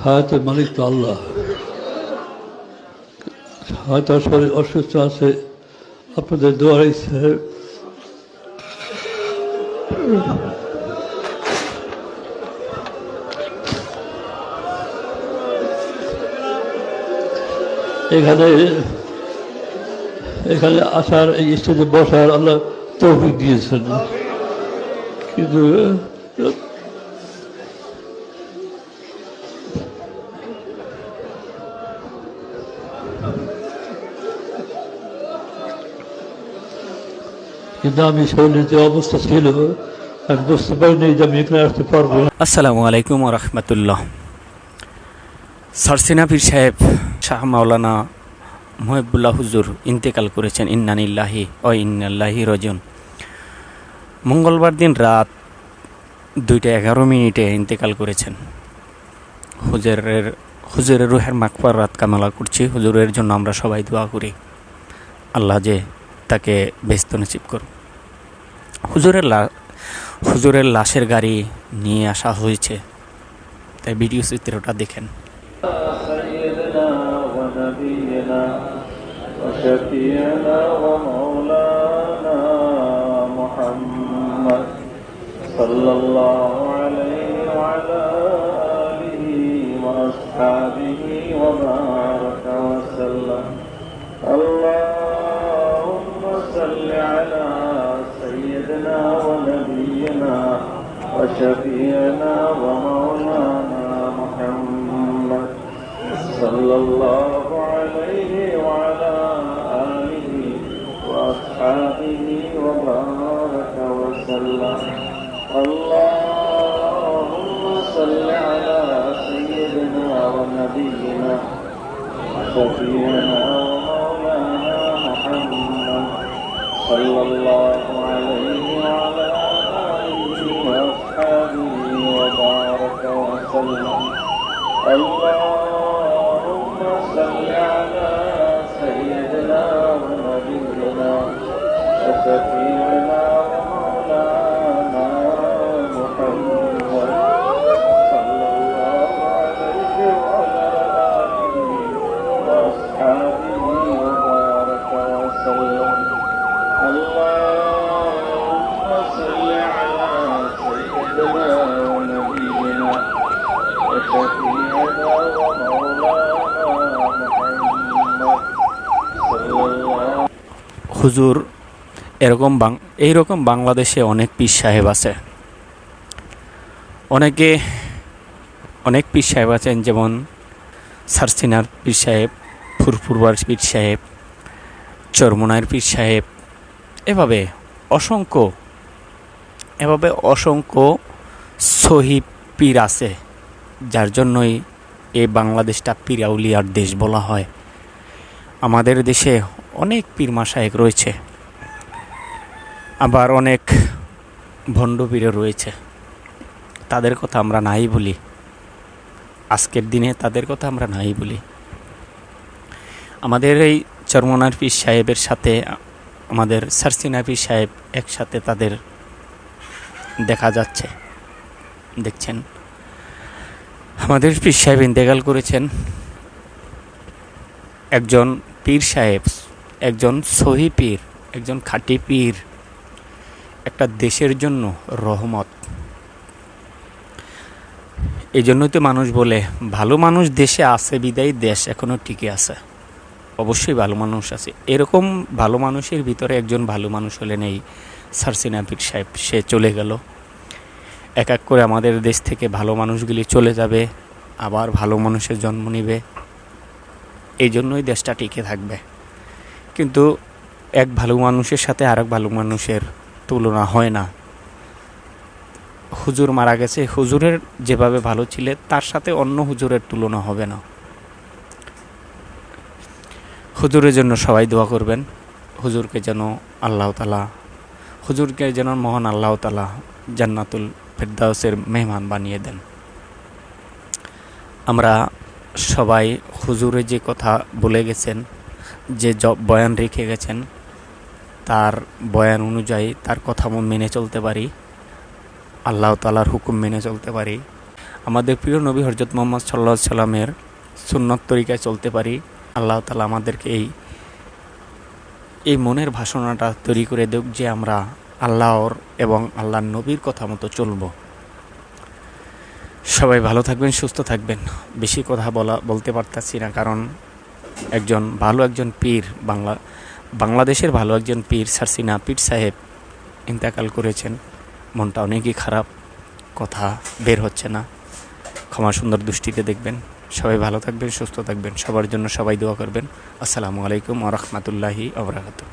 হায়াতের মালিক তো আল্লাহ। হয়তো শরীর অসুস্থ আছে, আপনাদের দোয়ার ইচ্ছে এখানে এখানে আসার, এই স্টেজে বসার আল্লাহ তৌফিক দিয়েছেন। কিন্তু কিন্তু আমি শরীরের যে অবস্থা ছিল, আমি বুঝতে পারিনি যে আমি এখানে আসতে পারবো। আসসালামু আলাইকুম ওয়া রাহমাতুল্লাহ। সারসিনা পীর সাহেব শাহ মাওলানা মুহিবুল্লাহ হুজুর ইন্তেকাল করেছেন। ইন্না লিল্লাহি ওয়া ইন্না ইলাইহি রাজিউন। মঙ্গলবার দিন রাত 2:11 ইন্তেকাল করেছেন। হুজুরের রুহের মাগফিরাত কামনা করছি। হুজুরের জন্য আমরা সবাই দোয়া করি, আল্লাহ যে তাকে বেহেশত নসিব করুন। হুজুরের লাশের গাড়ি নিয়ে আসা হয়েছে, তাই ভিডিও চিত্রটা দেখেন। سيدنا ونبينا وشفيعنا ومولانا محمد صلى الله عليه وعلى آله وأصحابه وبارك وسلم. اللهم صل على سيدنا ونبينا وشفيعنا ومولانا محمد صلى الله عليه وعلى آله وأصحابه وبارك وسلم. اللهم صل على سيدنا ونبينا وشفيعنا ومولانا محمد صلى الله عليه وعلى آله وأصحابه وبارك وسلم. اللهم صل على سيدنا ونبينا وشفيعنا ومولانا محمد صلى الله عليه وعلى آله وأصحابه وبارك وسلم. اللهم صل على سيدنا ونبينا وشفيعنا ومولانا محمد صلى الله. হুজুর এইরকম বাংলাদেশে অনেক পীর সাহেব আছে। অনেক পীর সাহেব আছেন, যেমন সারসিনার পীর সাহেব, ফুরফুরবার পীর সাহেব, চরমনায়ের পীর সাহেব, এভাবে অসংখ্য সহি পীর আছে, যার জন্যই এই বাংলাদেশটা পীর আউলিয়ার দেশ বলা হয়। আমাদের দেশে অনেক পীর মাশায়েখ রয়েছে, আবার অনেক ভণ্ড পীরও রয়েছে। তাদের কথা আমরা নাই বলি, আজকের দিনে তাদের কথা আমরা নাই বলি। আমাদের এই চরমনার পীর সাহেবের সাথে আমাদের সারসিনা পীর সাহেব একসাথে তাদের দেখা যাচ্ছে, দেখছেন। আমাদের পীর সাহেব ইন্তেকাল করেছেন। একজন পীর সাহেব, একজন সহি পীর, একজন খাঁটি পীর একটা দেশের জন্য রহমত। এই জন্যই তো মানুষ বলে ভালো মানুষ দেশে আছে বিদায়ী দেশ এখনো টিকে আছে। অবশ্যই ভালো মানুষ আছে। এরকম ভালো মানুষের ভিতরে একজন ভালো মানুষ হলেন এই সারসিনা পীর সাহেব। সে চলে গেল, এক এক করে আমাদের দেশ থেকে ভালো মানুষগুলি চলে যাবে, আবার ভালো মানুষের জন্ম নেবে। এই জন্যই দেশটা টিকে থাকবে। কিন্তু এক ভালো মানুষের সাথে আরেক ভালো মানুষের তুলনা হয় না। হুজুর মারা গেছে, হুজুরের যেভাবে ভালো ছিলেন তার সাথে অন্য হুজুরের তুলনা হবে না। হুজুরের জন্য সবাই দোয়া করবেন। হুজুরকে যেন মহান আল্লাহ তাআলা জান্নাতুল ফেরদাউসের মেহমান বানিয়ে দেন। আমরা সবাই হুজুরে যে কথা বলে গেছেন, যে বয়ান রেখে গেছেন, তার বয়ান অনুযায়ী তার কথা মেনে চলতে পারি, আল্লাহ তাআলার হুকুম মেনে চলতে পারি। আমাদের প্রিয় নবী হযরত মুহাম্মদ সাল্লাল্লাহু আলাইহি সাল্লামের সুন্নত তরিকায় চলতে পারি। আল্লাহ তাআলা আমাদেরকে এই মনের ভাষণাটা তৈরি করে দেব যে আমরা আল্লাহর এবং আল্লাহর নবীর কথা মতো চলব। সবাই ভালো থাকবেন, সুস্থ থাকবেন। বেশি কথা বলতে পারতাছি না, কারণ একজন পীর, বাংলাদেশের ভালো একজন পীর সারসিনা পীর সাহেব ইন্তেকাল করেছেন। মনটা অনেকই খারাপ, কথা বের হচ্ছে না। ক্ষমা সুন্দর দৃষ্টিতে দেখবেন। সবাই ভালো থাকবেন, সুস্থ থাকবেন। সবার জন্য সবাই দোয়া করবেন। আসসালামু আলাইকুম ওয়া রাহমাতুল্লাহি ওয়া বারাকাতুহু।